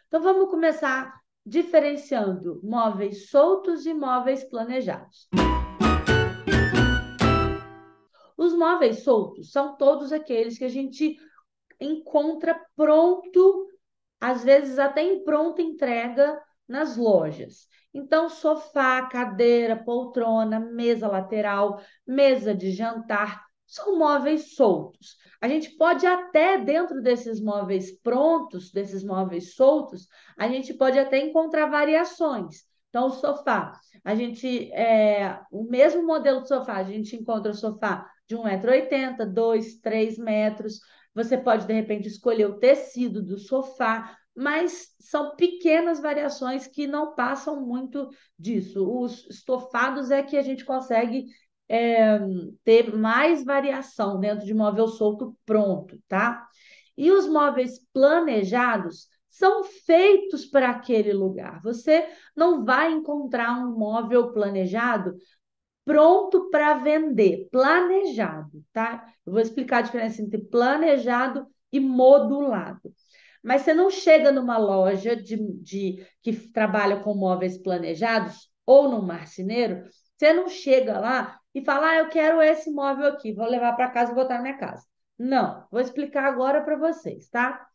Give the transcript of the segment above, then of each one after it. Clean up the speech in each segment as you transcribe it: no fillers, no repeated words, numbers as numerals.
Então, vamos começar diferenciando móveis soltos e móveis planejados. Os móveis soltos são todos aqueles que a gente encontra pronto, às vezes até em pronta entrega nas lojas. Então, sofá, cadeira, poltrona, mesa lateral, mesa de jantar, são móveis soltos. A gente pode até, dentro desses móveis prontos, desses móveis soltos, a gente pode até encontrar variações. Então, o sofá, o mesmo modelo de sofá, a gente encontra o sofá de 1,80 m, 2, 3 metros. Você pode, de repente, escolher o tecido do sofá, mas são pequenas variações que não passam muito disso. Os estofados é que a gente consegue é, ter mais variação dentro de móvel solto pronto, tá? E os móveis planejados são feitos para aquele lugar. Você não vai encontrar um móvel planejado pronto para vender, planejado, tá? Eu vou explicar a diferença entre planejado e modulado. Mas você não chega numa loja que trabalha com móveis planejados ou num marceneiro, você não chega lá e fala, eu quero esse móvel aqui, vou levar para casa e botar na minha casa. Não, vou explicar agora para vocês, tá?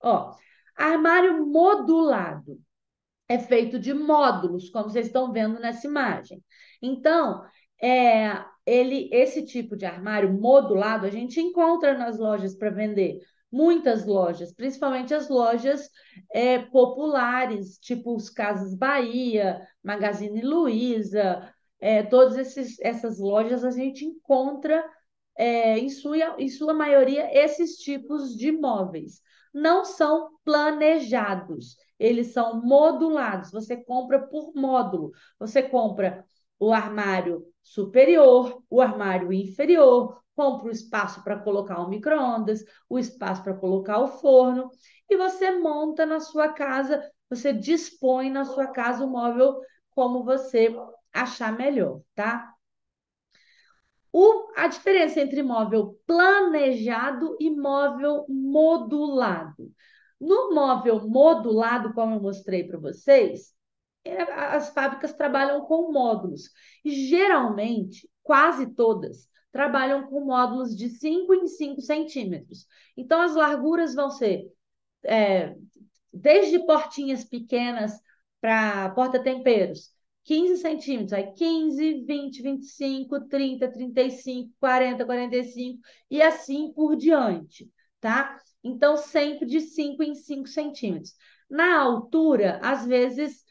Ó, armário modulado é feito de módulos, como vocês estão vendo nessa imagem. Então, esse tipo de armário modulado a gente encontra nas lojas para vender. Muitas lojas, principalmente as lojas populares, tipo os Casas Bahia, Magazine Luiza, essas lojas a gente encontra, em sua maioria, esses tipos de móveis. Não são planejados, eles são modulados. Você compra por módulo. Você compra o armário superior, o armário inferior, compra o espaço para colocar o micro-ondas, o espaço para colocar o forno, e você monta na sua casa, você dispõe na sua casa o móvel como você achar melhor, tá? A diferença entre móvel planejado e móvel modulado. No móvel modulado, como eu mostrei para vocês, as fábricas trabalham com módulos. E geralmente, quase todas, trabalham com módulos de 5 em 5 centímetros. Então, as larguras vão ser é, desde portinhas pequenas para porta-temperos, 15 centímetros, aí 15, 20, 25, 30, 35, 40, 45 e assim por diante, tá? Então, sempre de 5 em 5 centímetros. Na altura, às vezes,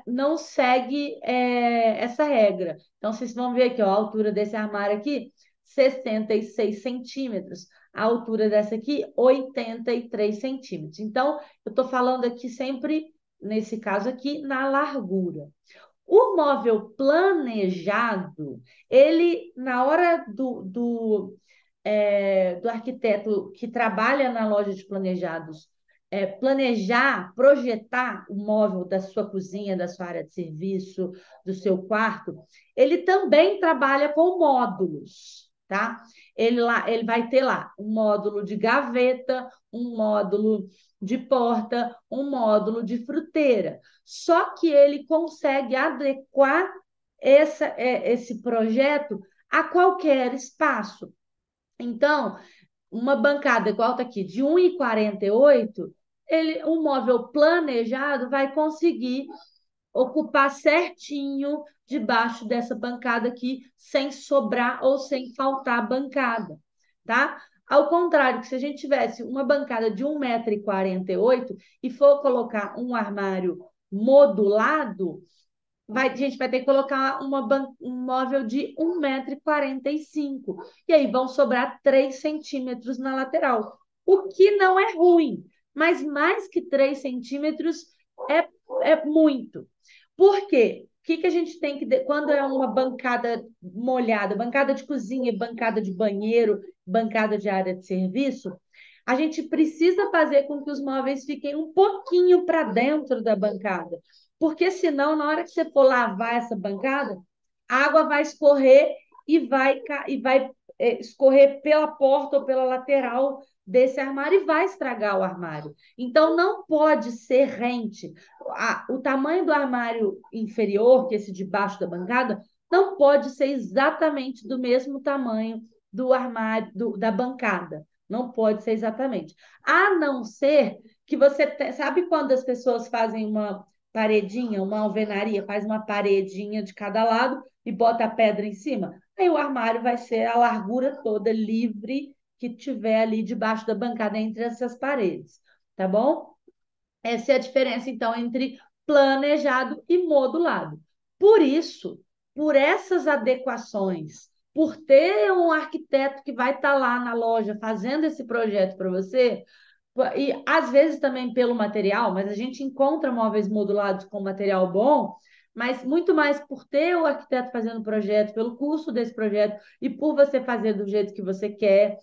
não segue essa regra. Então, vocês vão ver aqui, ó, a altura desse armário aqui, 66 centímetros. A altura dessa aqui, 83 centímetros. Então, eu estou falando aqui sempre, nesse caso aqui, na largura. O móvel planejado, ele, na hora do arquiteto que trabalha na loja de planejados, planejar, projetar o móvel da sua cozinha, da sua área de serviço, do seu quarto, ele também trabalha com módulos, tá? Ele vai ter lá um módulo de gaveta, um módulo de porta, um módulo de fruteira. Só que ele consegue adequar esse projeto a qualquer espaço. Então, uma bancada igual está aqui, de 1,48, um móvel planejado vai conseguir ocupar certinho debaixo dessa bancada aqui, sem sobrar ou sem faltar bancada, tá? Ao contrário, que se a gente tivesse uma bancada de 1,48 m e for colocar um armário modulado, a gente vai ter que colocar um móvel de 1,45 m. E aí vão sobrar 3 centímetros na lateral. O que não é ruim, mas mais que 3 centímetros é, é muito. Por quê? O que a gente tem que. Quando é uma bancada molhada, bancada de cozinha, bancada de banheiro, bancada de área de serviço, a gente precisa fazer com que os móveis fiquem um pouquinho para dentro da bancada. Porque senão, na hora que você for lavar essa bancada, a água vai escorrer e vai escorrer pela porta ou pela lateral desse armário e vai estragar o armário. Então, não pode ser rente. O tamanho do armário inferior, que é esse debaixo da bancada, não pode ser exatamente do mesmo tamanho do armário, da bancada. Não pode ser exatamente. A não ser que você... Sabe quando as pessoas fazem uma paredinha, uma alvenaria, faz uma paredinha de cada lado e bota a pedra em cima? Aí o armário vai ser a largura toda livre que tiver ali debaixo da bancada entre essas paredes, tá bom? Essa é a diferença, então, entre planejado e modulado. Por isso, por essas adequações, por ter um arquiteto que vai estar lá na loja fazendo esse projeto para você, e às vezes também pelo material, mas a gente encontra móveis modulados com material bom, mas muito mais por ter o arquiteto fazendo o projeto, pelo custo desse projeto e por você fazer do jeito que você quer,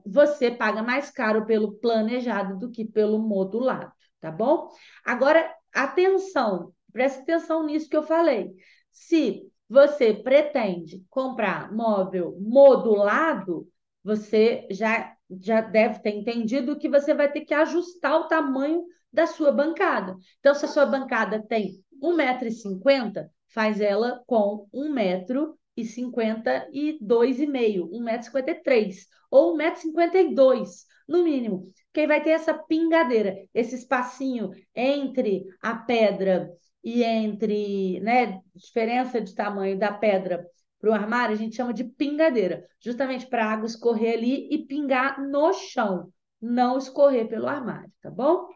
você paga mais caro pelo planejado do que pelo modulado, tá bom? Agora, atenção, presta atenção nisso que eu falei. Se você pretende comprar móvel modulado, você já deve ter entendido que você vai ter que ajustar o tamanho da sua bancada. Então, se a sua bancada tem 1,50 m, faz ela com 1,52 m, 1,53 m ou 1,52 m, no mínimo. Quem vai ter essa pingadeira, esse espacinho entre a pedra e entre, né, diferença de tamanho da pedra para o armário, a gente chama de pingadeira, justamente para a água escorrer ali e pingar no chão, não escorrer pelo armário, tá bom?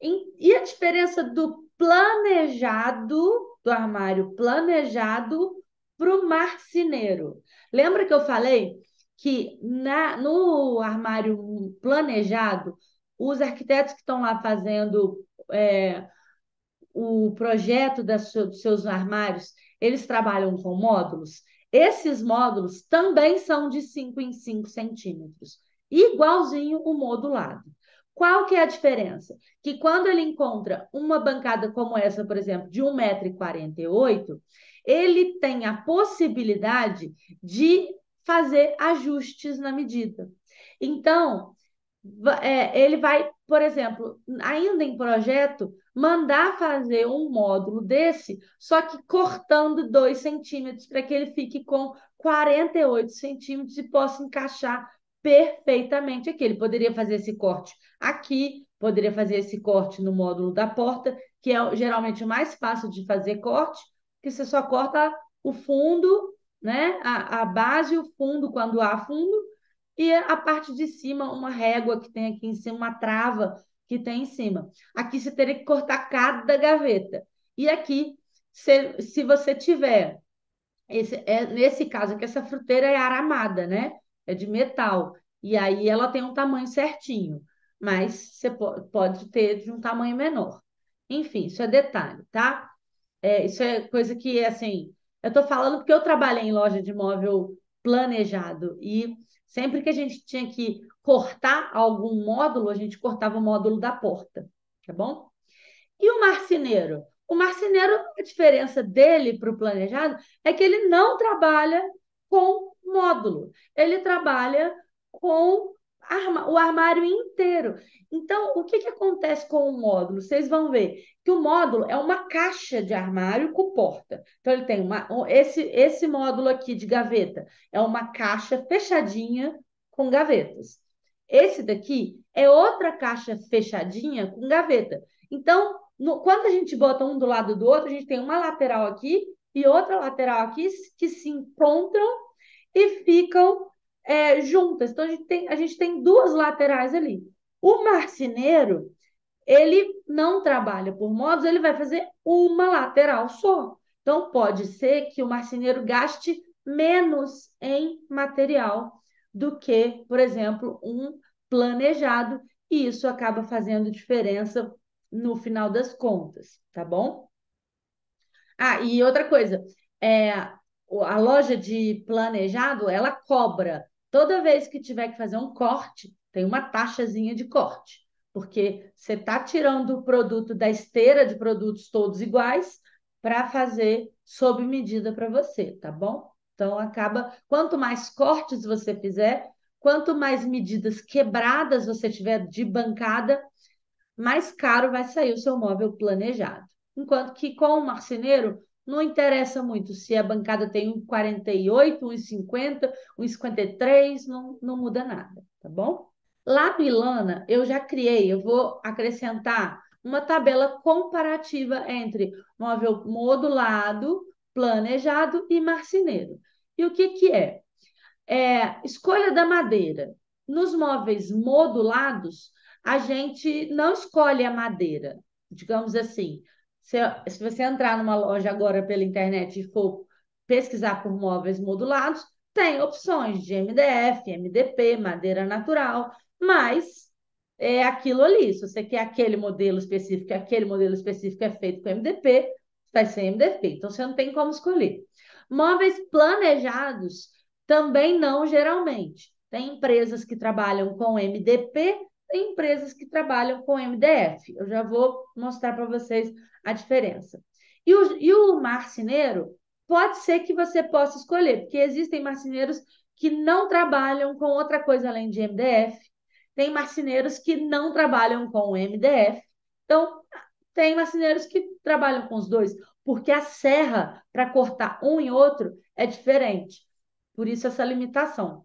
E a diferença do planejado, do armário planejado para o marceneiro? Lembra que eu falei que no armário planejado, os arquitetos que estão lá fazendo o projeto dos seus armários, eles trabalham com módulos? Esses módulos também são de 5 em 5 centímetros, igualzinho o modulado. Qual que é a diferença? Que quando ele encontra uma bancada como essa, por exemplo, de 1,48 m, ele tem a possibilidade de fazer ajustes na medida. Então, ele vai, por exemplo, ainda em projeto, mandar fazer um módulo desse, só que cortando 2 centímetros para que ele fique com 48 centímetros e possa encaixar perfeitamente aqui. Ele poderia fazer esse corte aqui, poderia fazer esse corte no módulo da porta, que é geralmente o mais fácil de fazer corte, que você só corta o fundo, né? A base e o fundo, quando há fundo, e a parte de cima, uma régua que tem aqui em cima, uma trava que tem em cima. Aqui você teria que cortar cada gaveta. E aqui, se você tiver, nesse caso aqui, essa fruteira é aramada, né? É de metal. E aí ela tem um tamanho certinho, mas você pode ter de um tamanho menor. Enfim, isso é detalhe, tá? Isso é coisa que, assim, eu estou falando porque eu trabalhei em loja de móvel planejado e sempre que a gente tinha que cortar algum módulo, a gente cortava o módulo da porta, tá bom? E o marceneiro? O marceneiro, a diferença dele para o planejado é que ele não trabalha com módulo, ele trabalha com o armário inteiro. Então, o que acontece com o módulo? Vocês vão ver que o módulo é uma caixa de armário com porta. Então, ele tem esse módulo aqui de gaveta é uma caixa fechadinha com gavetas. Esse daqui é outra caixa fechadinha com gaveta. Então, quando a gente bota um do lado do outro, a gente tem uma lateral aqui e outra lateral aqui que se encontram e ficam juntas. Então, a gente tem duas laterais ali. O marceneiro, ele não trabalha por módulos, ele vai fazer uma lateral só. Então, pode ser que o marceneiro gaste menos em material do que, por exemplo, um planejado, e isso acaba fazendo diferença no final das contas, tá bom? Ah, e outra coisa, é, a loja de planejado, ela cobra toda vez que tiver que fazer um corte, tem uma taxazinha de corte, porque você está tirando o produto da esteira de produtos todos iguais para fazer sob medida para você, tá bom? Então acaba, quanto mais cortes você fizer, quanto mais medidas quebradas você tiver de bancada, mais caro vai sair o seu móvel planejado. Enquanto que com o marceneiro, não interessa muito se a bancada tem 1,48, 1,50, 1,53, não muda nada, tá bom? Lá no Ilana, eu já criei, eu vou acrescentar uma tabela comparativa entre móvel modulado, planejado e marceneiro. E o que que é? Escolha da madeira. Nos móveis modulados, a gente não escolhe a madeira. Digamos assim, se você entrar numa loja agora pela internet e for pesquisar por móveis modulados, tem opções de MDF, MDP, madeira natural, mas é aquilo ali. Se você quer aquele modelo específico, aquele modelo específico é feito com MDP, vai ser MDP. Então você não tem como escolher. Móveis planejados também não geralmente. Tem empresas que trabalham com MDP, tem empresas que trabalham com MDF. Eu já vou mostrar para vocês a diferença. E o marceneiro, pode ser que você possa escolher, porque existem marceneiros que não trabalham com outra coisa além de MDF, tem marceneiros que não trabalham com MDF, então tem marceneiros que trabalham com os dois, porque a serra para cortar um e outro é diferente. Por isso essa limitação.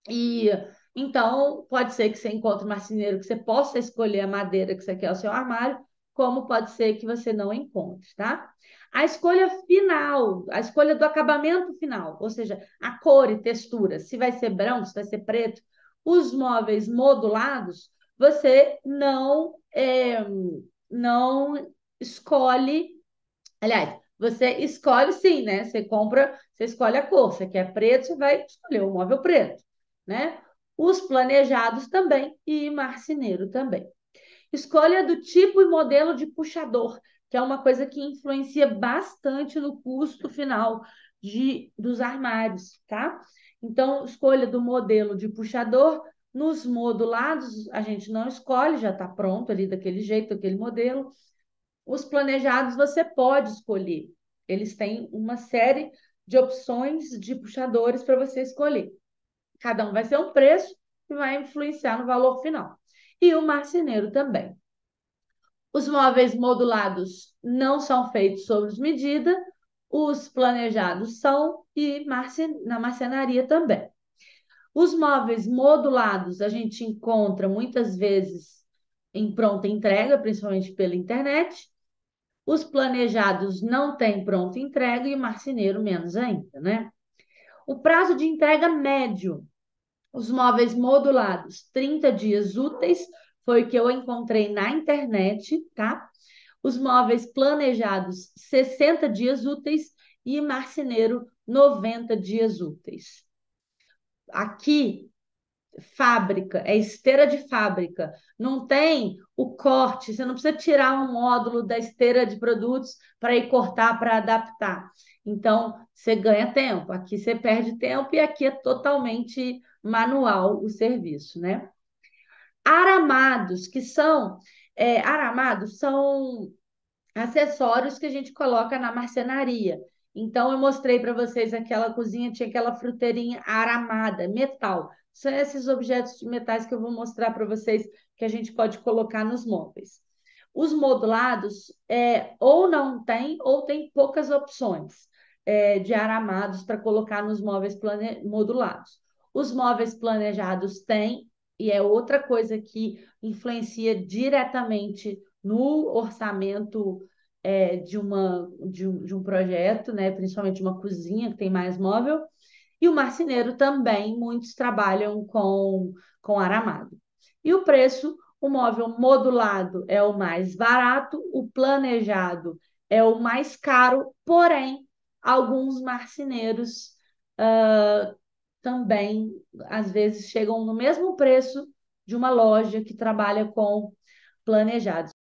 E então pode ser que você encontre um marceneiro que você possa escolher a madeira que você quer ao seu armário, como pode ser que você não encontre, tá? A escolha final, a escolha do acabamento final, ou seja, a cor e textura, se vai ser branco, se vai ser preto, os móveis modulados, você não escolhe. Aliás, você escolhe sim, né? Você compra, você escolhe a cor. Você quer preto, você vai escolher o móvel preto, né? Os planejados também e marceneiro também. Escolha do tipo e modelo de puxador, que é uma coisa que influencia bastante no custo final dos armários, tá? Então, escolha do modelo de puxador. Nos modulados, a gente não escolhe, já está pronto ali daquele jeito, aquele modelo. Os planejados você pode escolher. Eles têm uma série de opções de puxadores para você escolher. Cada um vai ser um preço e vai influenciar no valor final. E o marceneiro também. Os móveis modulados não são feitos sob medida, os planejados são e na marcenaria também. Os móveis modulados a gente encontra muitas vezes em pronta entrega, principalmente pela internet. Os planejados não têm pronta entrega e o marceneiro menos ainda, né? O prazo de entrega médio, os móveis modulados, 30 dias úteis, foi o que eu encontrei na internet, tá? Os móveis planejados, 60 dias úteis e marceneiro, 90 dias úteis. Aqui fábrica, é esteira de fábrica. Não tem o corte, você não precisa tirar um módulo da esteira de produtos para ir cortar, para adaptar. Então, você ganha tempo. Aqui você perde tempo e aqui é totalmente manual o serviço, né? Aramados, aramados são acessórios que a gente coloca na marcenaria. Então, eu mostrei para vocês aquela cozinha, tinha aquela fruteirinha aramada, metal. São esses objetos de metais que eu vou mostrar para vocês que a gente pode colocar nos móveis. Os modulados ou não tem, ou tem poucas opções de aramados para colocar nos móveis modulados. Os móveis planejados têm, e é outra coisa que influencia diretamente no orçamento de um projeto, né? Principalmente uma cozinha que tem mais móvel. E o marceneiro também, muitos trabalham com aramado. E o preço, o móvel modulado é o mais barato, o planejado é o mais caro, porém, alguns marceneiros também, às vezes, chegam no mesmo preço de uma loja que trabalha com planejados.